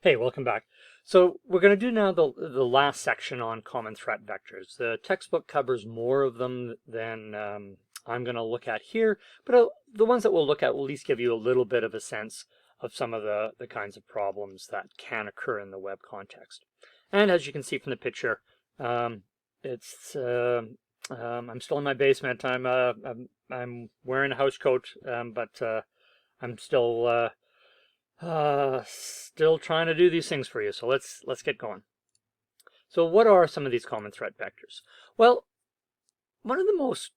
Hey, welcome back. So we're going to do now the last section on common threat vectors. The textbook covers more of them than I'm going to look at here, but the ones that we'll look at will at least give you a little bit of a sense of some of the kinds of problems that can occur in the web context. And as you can see from the picture, I'm still in my basement. I'm wearing a house coat, but I'm still trying to do these things for you. So let's get going. So what are some of these common threat vectors? Well, one of the most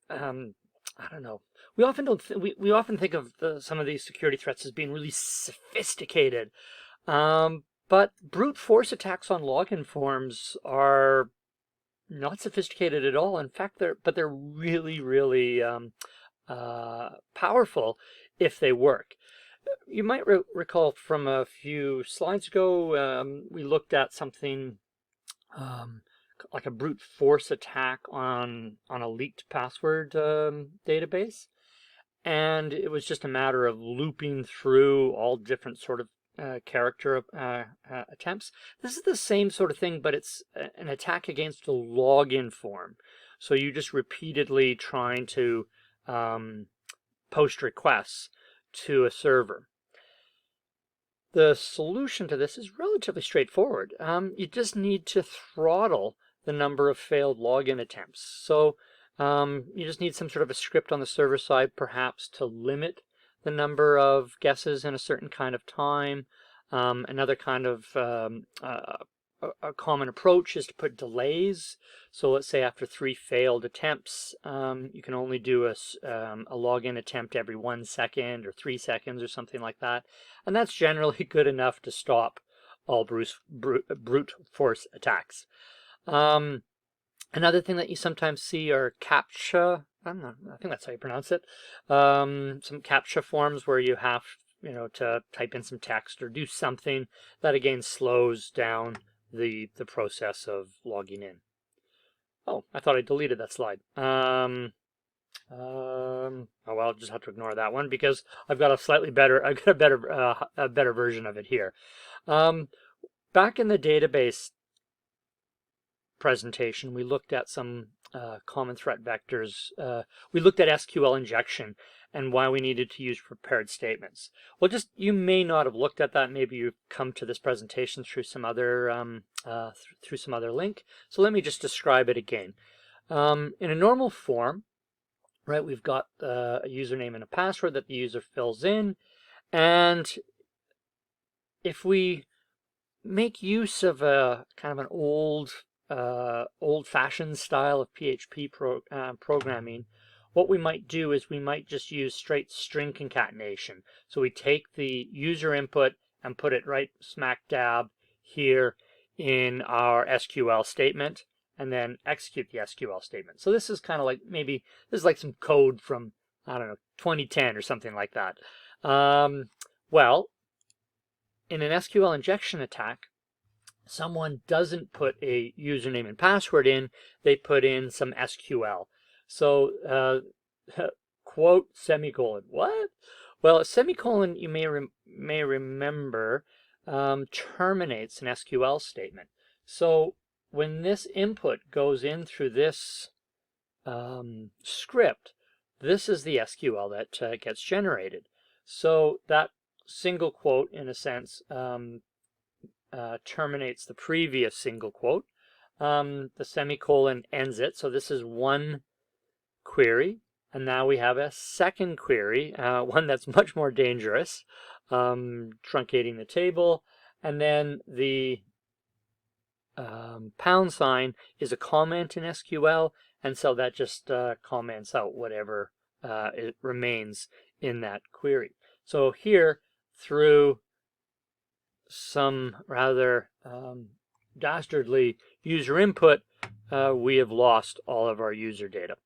I don't know. We often don't. We often think of some of these security threats as being really sophisticated, but brute force attacks on login forms are not sophisticated at all. In fact, they're really powerful if they work. You might recall from a few slides ago, we looked at something like a brute force attack on a leaked password database. And it was just a matter of looping through all different sort of character attempts. This is the same sort of thing, but it's an attack against a login form. So you just repeatedly trying to post requests to a server. The solution to this is relatively straightforward. You just need to throttle the number of failed login attempts. So you just need some sort of a script on the server side, perhaps, to limit the number of guesses in a certain kind of time. Another kind of a common approach is to put delays. So let's say after 3 failed attempts, you can only do a login attempt every 1 second or 3 seconds or something like that. And that's generally good enough to stop all brute force attacks. Another thing that you sometimes see are CAPTCHA. I think that's how you pronounce it. Some CAPTCHA forms where you have to type in some text or do something that again slows down the process of logging in. Oh, I thought I deleted that slide. Oh well, I'll just have to ignore that one because I've got a better version of it here. Back in the database presentation, we looked at some common threat vectors. We looked at SQL injection and why we needed to use prepared statements. Well, you may not have looked at that. Maybe you've come to this presentation through some other link. So let me just describe it again. In a normal form, right, we've got a username and a password that the user fills in, and if we make use of a kind of an old-fashioned style of PHP programming, what we might do is we might just use straight string concatenation. So we take the user input and put it right smack dab here in our SQL statement and then execute the SQL statement. So this is kind of like this is like some code from, I don't know, 2010 or something like that. Well, in an SQL injection attack, someone doesn't put a username and password in, they put in some SQL. So, quote, semicolon, what? Well, a semicolon, you may remember, terminates an SQL statement. So when this input goes in through this script, this is the SQL that gets generated. So that single quote, in a sense, terminates the previous single quote. The semicolon ends it. So this is one query, and now we have a second query, one that's much more dangerous, truncating the table, and then the pound sign is a comment in SQL, and so that just comments out whatever it remains in that query. So here, through some rather dastardly user input, we have lost all of our user data.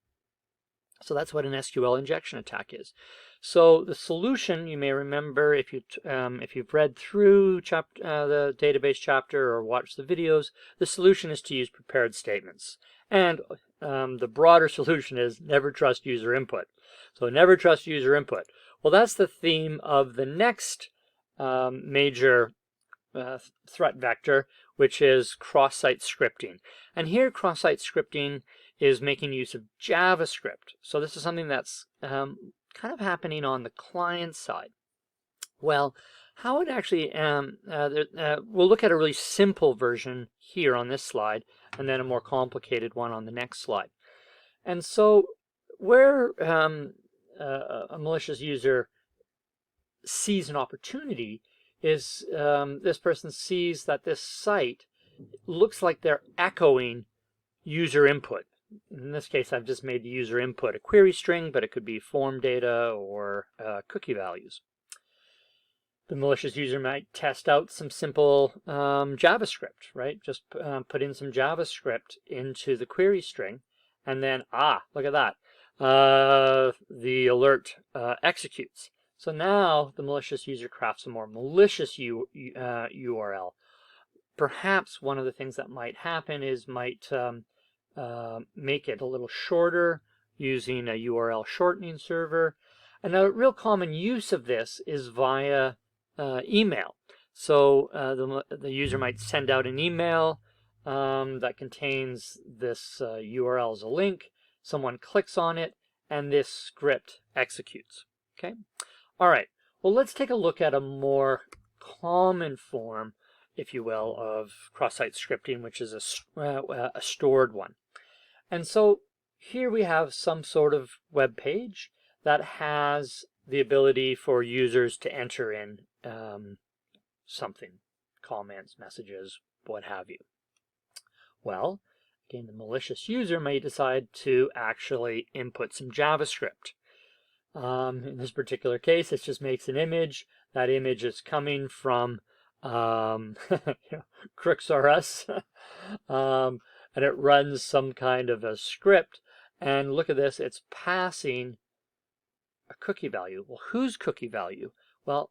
So that's what an SQL injection attack is. So the solution, you may remember if you've read through the database chapter or watched the videos, the solution is to use prepared statements. And the broader solution is never trust user input. So never trust user input. Well, that's the theme of the next major threat vector, which is cross-site scripting. And here cross-site scripting is making use of JavaScript. So this is something that's kind of happening on the client side. Well, how it actually, we'll look at a really simple version here on this slide, and then a more complicated one on the next slide. And so where a malicious user sees an opportunity is this person sees that this site looks like they're echoing user input. In this case, I've just made the user input a query string, but it could be form data or cookie values. The malicious user might test out some simple JavaScript, right? Just put in some JavaScript into the query string, and then, look at that. The alert executes. So now the malicious user crafts a more malicious URL. Perhaps one of the things that might happen is might make it a little shorter using a URL shortening server. And a real common use of this is via email. So the user might send out an email that contains this URL as a link. Someone clicks on it, and this script executes. Okay. All right. Well, let's take a look at a more common form, if you will, of cross-site scripting, which is a stored one. And so here we have some sort of web page that has the ability for users to enter in something, comments, messages, what have you. Well, again, the malicious user may decide to actually input some JavaScript. In this particular case, it just makes an image. That image is coming from Crosssite, and it runs some kind of a script. And look at this, it's passing a cookie value. Well, whose cookie value? Well,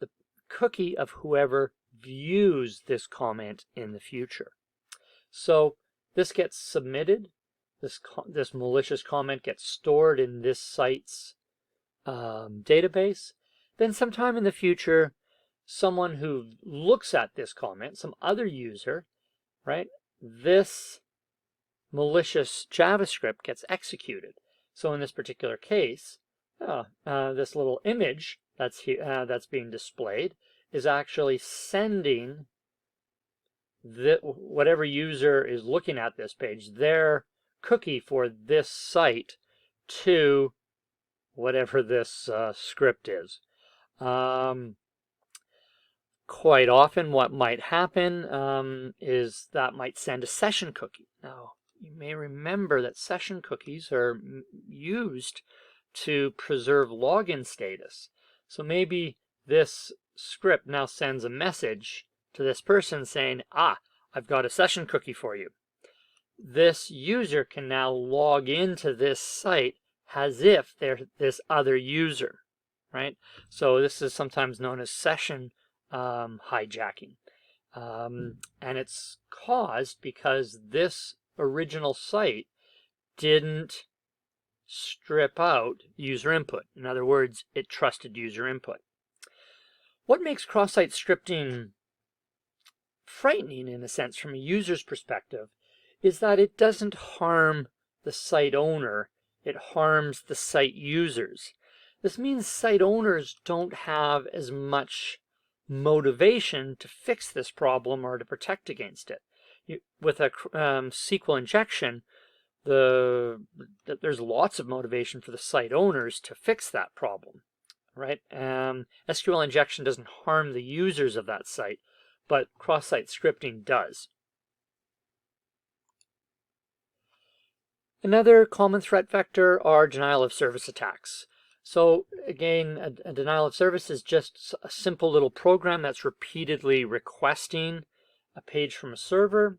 the cookie of whoever views this comment in the future. So this gets submitted. This malicious comment gets stored in this site's database. Then sometime in the future, someone who looks at this comment, some other user, right, this malicious JavaScript gets executed. So in this particular case, this little image that's being displayed is actually sending whatever user is looking at this page, their cookie for this site to whatever this script is. Quite often what might happen is that might send a session cookie. Now, you may remember that session cookies are used to preserve login status. So maybe this script now sends a message to this person saying, I've got a session cookie for you. This user can now log into this site as if they're this other user, right? So this is sometimes known as session hijacking. And it's caused because this original site didn't strip out user input. In other words, it trusted user input. What makes cross-site scripting frightening, in a sense, from a user's perspective, is that it doesn't harm the site owner, it harms the site users. This means site owners don't have as much motivation to fix this problem or to protect against it. With a SQL injection, there's lots of motivation for the site owners to fix that problem, right? SQL injection doesn't harm the users of that site, but cross-site scripting does. Another common threat vector are denial of service attacks. So again, a denial of service is just a simple little program that's repeatedly requesting a page from a server.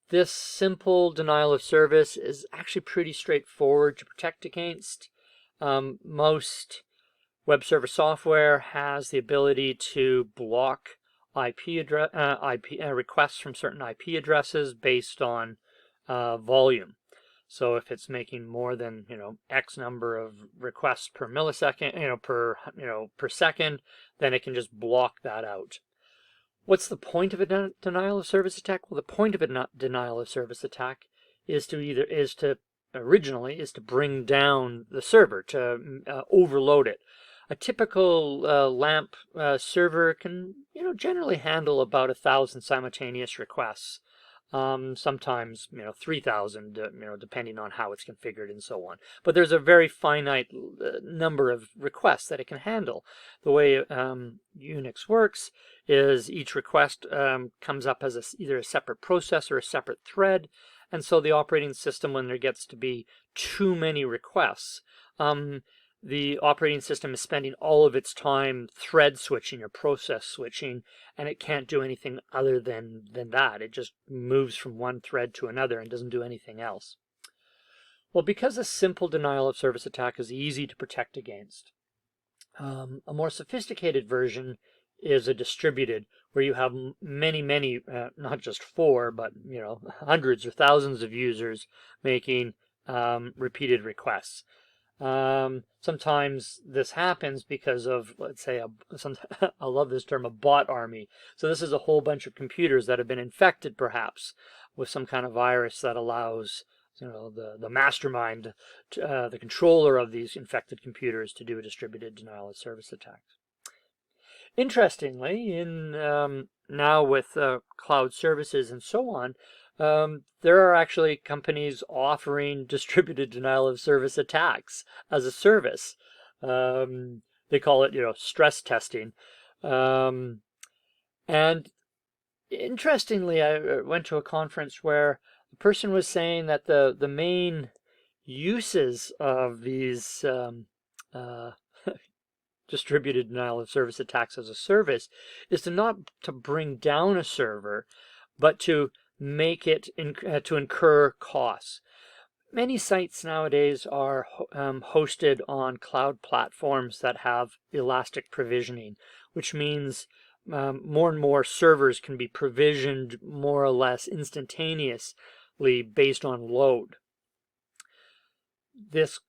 This simple denial of service is actually pretty straightforward to protect against. Most web server software has the ability to block requests from certain IP addresses based on volume. So if it's making more than, X number of requests per millisecond, per second, then it can just block that out. What's the point of a denial of service attack? Well, the point of a denial of service attack originally is to bring down the server, to overload it. A typical LAMP server can, generally handle about 1,000 simultaneous requests. Sometimes 3,000, depending on how it's configured and so on. But there's a very finite number of requests that it can handle. The way Unix works is each request comes up as either a separate process or a separate thread, and so the operating system, when there gets to be too many requests, the operating system is spending all of its time thread switching or process switching, and it can't do anything other than that. It just moves from one thread to another and doesn't do anything else. Well, because a simple denial of service attack is easy to protect against, a more sophisticated version is a distributed, where you have many, not just 4, but hundreds or thousands of users making repeated requests. Sometimes this happens because of, let's say, I love this term, a bot army. So this is a whole bunch of computers that have been infected, perhaps, with some kind of virus that allows, the mastermind, the controller of these infected computers, to do a distributed denial of service attack. Interestingly, now with cloud services and so on, there are actually companies offering distributed denial of service attacks as a service. They call it, stress testing. And interestingly, I went to a conference where the person was saying that the main uses of these distributed denial of service attacks as a service is not to bring down a server, but to make it to incur costs. Many sites nowadays are hosted on cloud platforms that have elastic provisioning, which means more and more servers can be provisioned more or less instantaneously based on load. This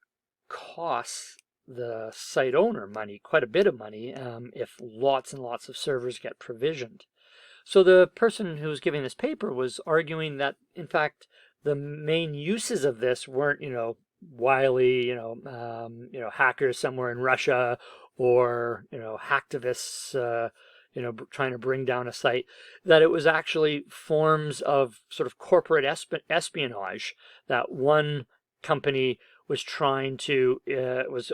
costs the site owner money, quite a bit of money, if lots and lots of servers get provisioned. So the person who was giving this paper was arguing that, in fact, the main uses of this weren't, wily, hackers somewhere in Russia, or, hacktivists, trying to bring down a site, that it was actually forms of sort of corporate espionage, that one company was trying to was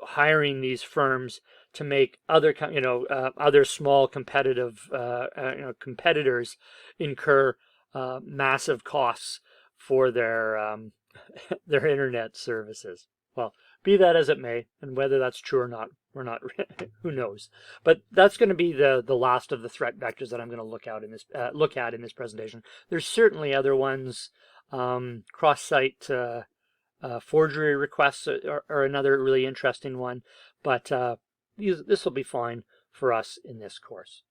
hiring these firms to make other other small competitive competitors incur massive costs for their their internet services. Well, be that as it may, and whether that's true or not, we're not who knows. But that's going to be the last of the threat vectors that I'm going to look at in this presentation. There's certainly other ones. Crosssite forgery requests are another really interesting one, but this will be fine for us in this course.